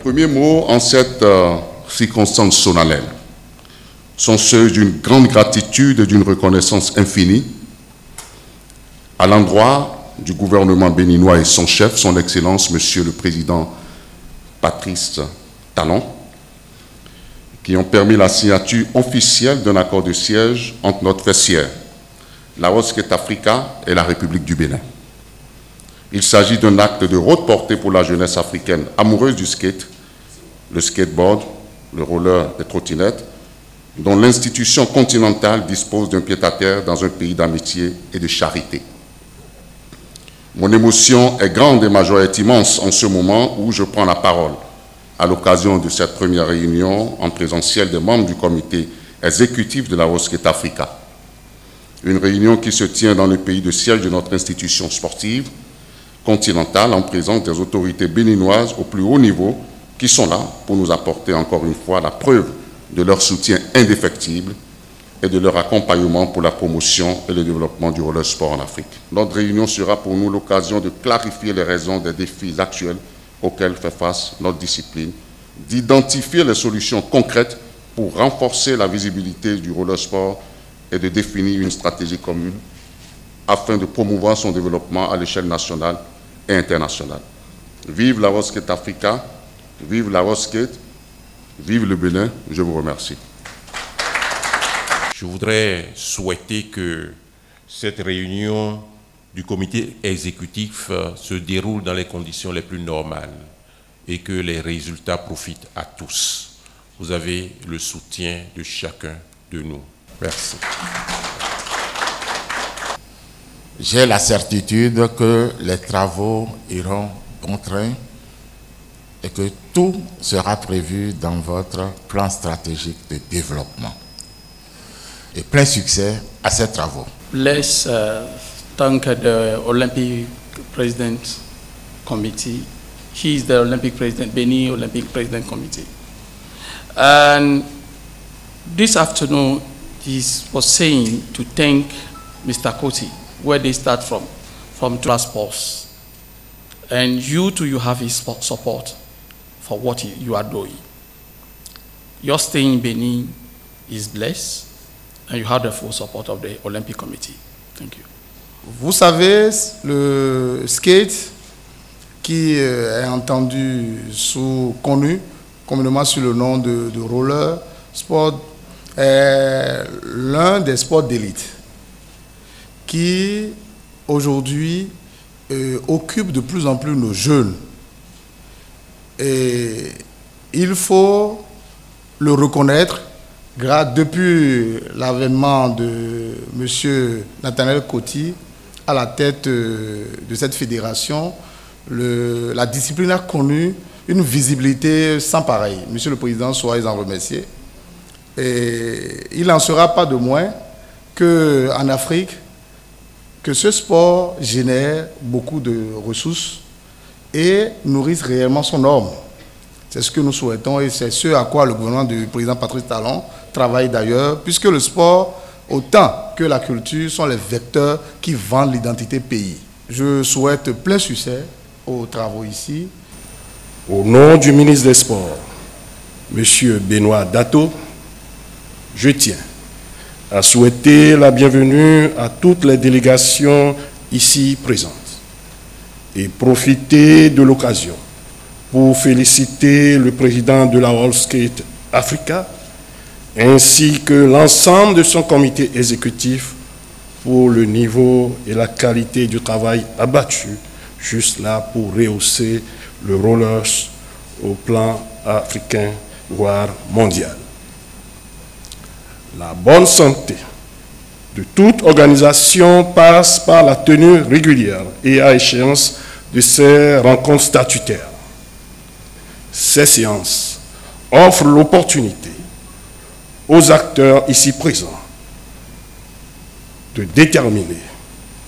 premiers mots en cette circonstance solennelle sont ceux d'une grande gratitude et d'une reconnaissance infinie à l'endroit du gouvernement béninois et son chef, son Excellence, Monsieur le Président Patrice Talon, qui ont permis la signature officielle d'un accord de siège entre notre fessière, la Skate Africa et la République du Bénin. Il s'agit d'un acte de haute portée pour la jeunesse africaine amoureuse du skate, le skateboard, le roller et trottinette, dont l'institution continentale dispose d'un pied-à-terre dans un pays d'amitié et de charité. Mon émotion est grande et ma joie est immense en ce moment où je prends la parole à l'occasion de cette première réunion en présentiel des membres du comité exécutif de la Skate Africa. Une réunion qui se tient dans le pays de siège de notre institution sportive continentale en présence des autorités béninoises au plus haut niveau qui sont là pour nous apporter encore une fois la preuve de leur soutien indéfectible et de leur accompagnement pour la promotion et le développement du roller sport en Afrique. Notre réunion sera pour nous l'occasion de clarifier les raisons des défis actuels auxquels fait face notre discipline, d'identifier les solutions concrètes pour renforcer la visibilité du roller sport et de définir une stratégie commune afin de promouvoir son développement à l'échelle nationale et internationale. Vive la Skate Africa, vive la Skate, vive le Bénin, je vous remercie. Je voudrais souhaiter que cette réunion du comité exécutif se déroule dans les conditions les plus normales et que les résultats profitent à tous. Vous avez le soutien de chacun de nous. Merci. J'ai la certitude que les travaux iront bon train et que tout sera prévu dans votre plan stratégique de développement. Et plein succès à ces travaux. Let's thank the Olympic President Committee. He is the Olympic President, Benin Olympic President Committee. And this afternoon, he was saying to thank Mr. Koti, where they start from transports. And you too, you have his support for what you are doing. Your stay in Benin is blessed, and you have the full support of the Olympic Committee. Thank you. Vous savez, le skate, qui est connu communément sous le nom de roller sport, est l'un des sports d'élite qui aujourd'hui occupe de plus en plus nos jeunes. Et il faut le reconnaître, depuis l'avènement de M. Nathaniel Koti à la tête de cette fédération, la discipline a connu une visibilité sans pareil. Monsieur le Président, soyez en remercié. Et il n'en sera pas de moins qu'en Afrique, que ce sport génère beaucoup de ressources et nourrisse réellement son homme. C'est ce que nous souhaitons et c'est ce à quoi le gouvernement du président Patrice Talon travaille d'ailleurs, puisque le sport, autant que la culture, sont les vecteurs qui vendent l'identité pays. Je souhaite plein succès aux travaux ici. Au nom du ministre des Sports, M. Benoît Dato, je tiens à souhaiter la bienvenue à toutes les délégations ici présentes et profiter de l'occasion pour féliciter le président de la Skate Africa ainsi que l'ensemble de son comité exécutif pour le niveau et la qualité du travail abattu juste là pour rehausser le roller au plan africain, voire mondial. La bonne santé de toute organisation passe par la tenue régulière et à échéance de ces rencontres statutaires. Ces séances offrent l'opportunité aux acteurs ici présents de déterminer,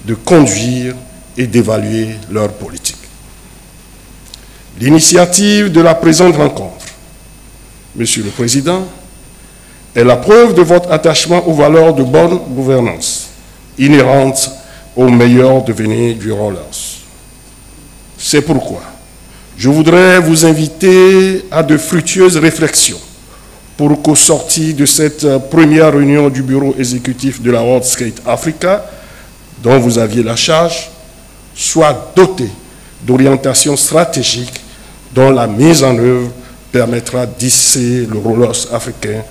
de conduire et d'évaluer leur politique. L'initiative de la présente rencontre, Monsieur le Président, est la preuve de votre attachement aux valeurs de bonne gouvernance inhérentes au meilleur devenir du roller. C'est pourquoi Je voudrais vous inviter à de fructueuses réflexions pour qu'au sorti de cette première réunion du bureau exécutif de la World Skate Africa, dont vous aviez la charge, soit doté d'orientations stratégiques dont la mise en œuvre permettra d'hisser le roller africain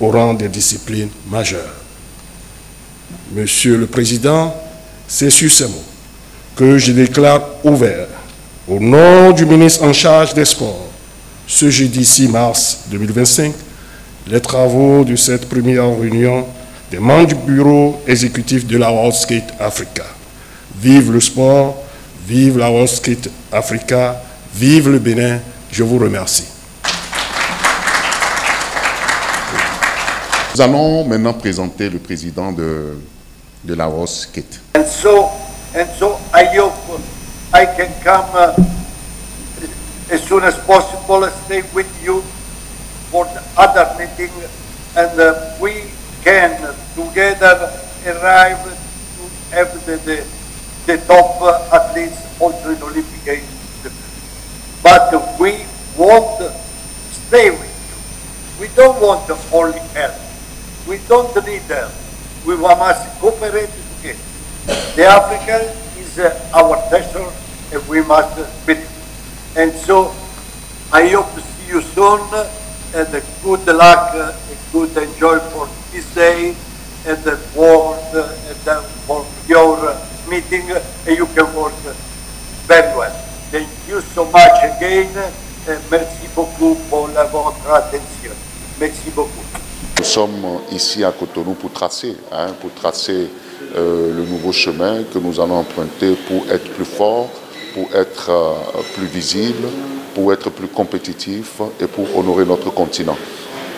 au rang des disciplines majeures. Monsieur le Président, c'est sur ces mots que je déclare ouvert, au nom du ministre en charge des Sports, ce jeudi 6 mars 2025, les travaux de cette première réunion des membres du bureau exécutif de la World Skate Africa. Vive le sport, vive la World Skate Africa, vive le Bénin, je vous remercie. Nous allons maintenant présenter le président de la World Skate. And so I hope I can come as soon as possible, stay with you for the other meeting, and we can together arrive to have the top, at least also in Olympic Games. But we want to stay with you. We don't want only help. We don't need help. We must cooperate together. The Africa is our treasure, and we must build it. And so I hope to see you soon, and good luck and good enjoy for this day and for your meeting, and you can work very well. Thank you so much again, and merci beaucoup pour votre attention. Merci beaucoup. Nous sommes ici à Cotonou pour tracer le nouveau chemin que nous allons emprunter pour être plus forts, pour être plus visibles, pour être plus compétitifs et pour honorer notre continent.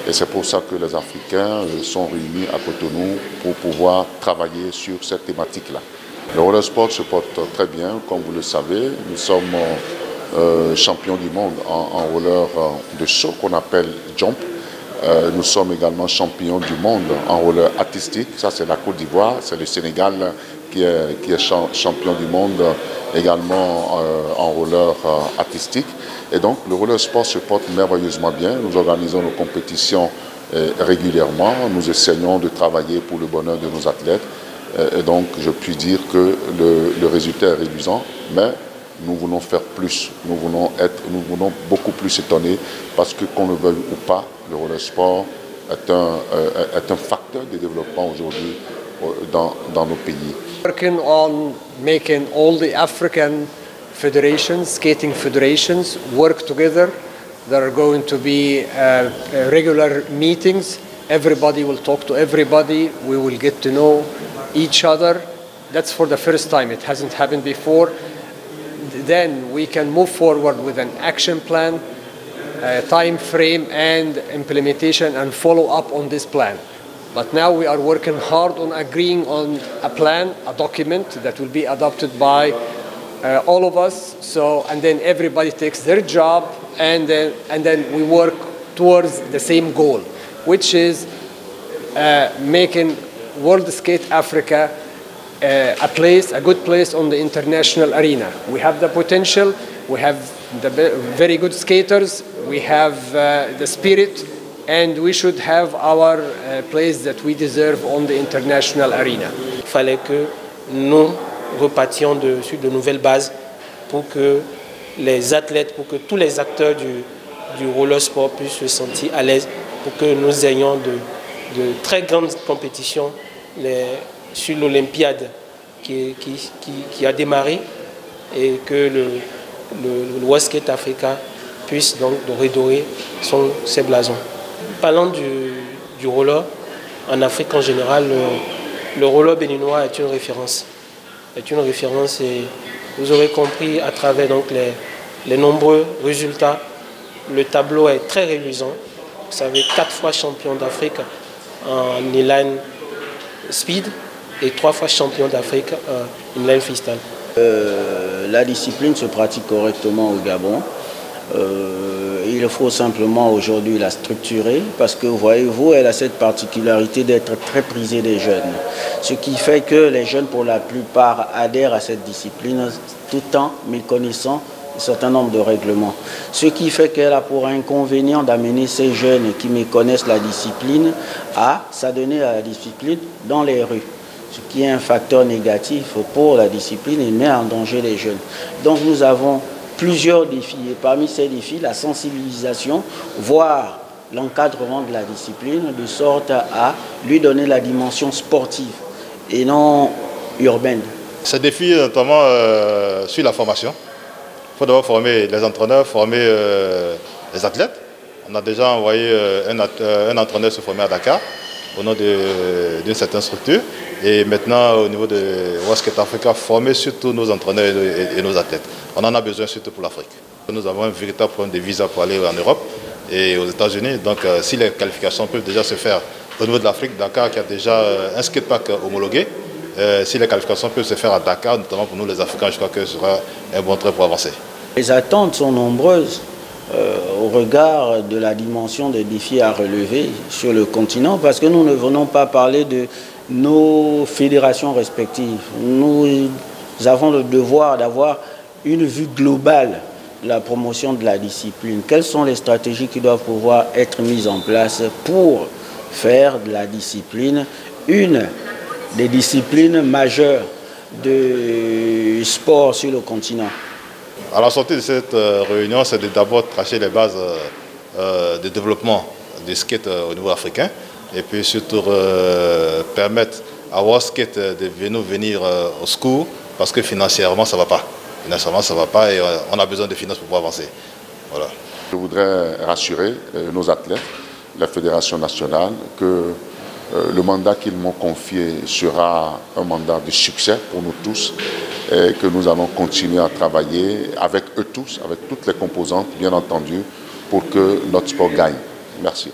Et c'est pour ça que les Africains sont réunis à Cotonou pour pouvoir travailler sur cette thématique-là. Le roller sport se porte très bien, comme vous le savez. Nous sommes champions du monde en roller de saut qu'on appelle jump. Nous sommes également champions du monde en roller artistique. Ça, c'est la Côte d'Ivoire. C'est le Sénégal qui est champion du monde également en roller artistique. Et donc, le roller sport se porte merveilleusement bien. Nous organisons nos compétitions régulièrement. Nous essayons de travailler pour le bonheur de nos athlètes. Et donc, je puis dire que le résultat est réduisant, mais nous voulons faire plus. Nous voulons beaucoup plus étonner parce que, qu'on le veuille ou pas, le roller sport est un facteur de développement aujourd'hui dans nos pays. Working on making all the African federations, skating federations, work together. There are going to be regular meetings. Everybody will talk to everybody. We will get to know each other. That's for the first time. It hasn't happened before. Then we can move forward with an action plan, time frame and implementation and follow up on this plan. But now we are working hard on agreeing on a plan, a document that will be adopted by all of us. So, and then everybody takes their job, and then we work towards the same goal, which is making World Skate Africa a good place on the international arena. We have the potential, we have the very good skaters, we have the spirit, and we should have our place that we deserve on the international arena. Il fallait que nous repartions sur de nouvelles bases pour que les athlètes, pour que tous les acteurs du roller sport puissent se sentir à l'aise, pour que nous ayons de très grandes compétitions sur l'Olympiade qui a démarré, et que le World Skate Africa puisse donc redorer ses blasons. Parlant du roller, en Afrique en général, le roller béninois est une référence. Et vous aurez compris à travers donc les nombreux résultats, le tableau est très réluisant. Vous savez, 4 fois champion d'Afrique en inline speed et 3 fois champion d'Afrique en inline freestyle. La discipline se pratique correctement au Gabon. Il faut simplement aujourd'hui la structurer parce que, voyez-vous, elle a cette particularité d'être très prisée des jeunes. Ce qui fait que les jeunes, pour la plupart, adhèrent à cette discipline tout en méconnaissant un certain nombre de règlements. Ce qui fait qu'elle a pour inconvénient d'amener ces jeunes qui méconnaissent la discipline à s'adonner à la discipline dans les rues. Ce qui est un facteur négatif pour la discipline et met en danger les jeunes. Donc nous avons plusieurs défis et parmi ces défis, la sensibilisation, voire l'encadrement de la discipline de sorte à lui donner la dimension sportive et non urbaine. Ces défis notamment sur la formation. Il faut d'abord former les entraîneurs, former les athlètes. On a déjà envoyé un entraîneur se former à Dakar au nom d'une certaine structure. Et maintenant, au niveau de Wasket Africa, former surtout nos entraîneurs et nos athlètes. On en a besoin surtout pour l'Afrique. Nous avons un véritable problème de visa pour aller en Europe et aux États-Unis. Donc, si les qualifications peuvent déjà se faire au niveau de l'Afrique, Dakar qui a déjà un skatepark homologué, si les qualifications peuvent se faire à Dakar, notamment pour nous les Africains, je crois que ce sera un bon trait pour avancer. Les attentes sont nombreuses au regard de la dimension des défis à relever sur le continent, parce que nous ne venons pas parler de nos fédérations respectives. Nous avons le devoir d'avoir une vue globale de la promotion de la discipline. Quelles sont les stratégies qui doivent pouvoir être mises en place pour faire de la discipline une des disciplines majeures de sport sur le continent? À la sortie de cette réunion, c'est d'abord tracer les bases de développement du skate au niveau africain et puis surtout permettre à WorldSkate de venir au secours parce que financièrement ça ne va pas. Financièrement ça ne va pas et on a besoin de finances pour pouvoir avancer. Voilà. Je voudrais rassurer nos athlètes, la Fédération nationale, que le mandat qu'ils m'ont confié sera un mandat de succès pour nous tous et que nous allons continuer à travailler avec eux tous, avec toutes les composantes, bien entendu, pour que notre sport gagne. Merci.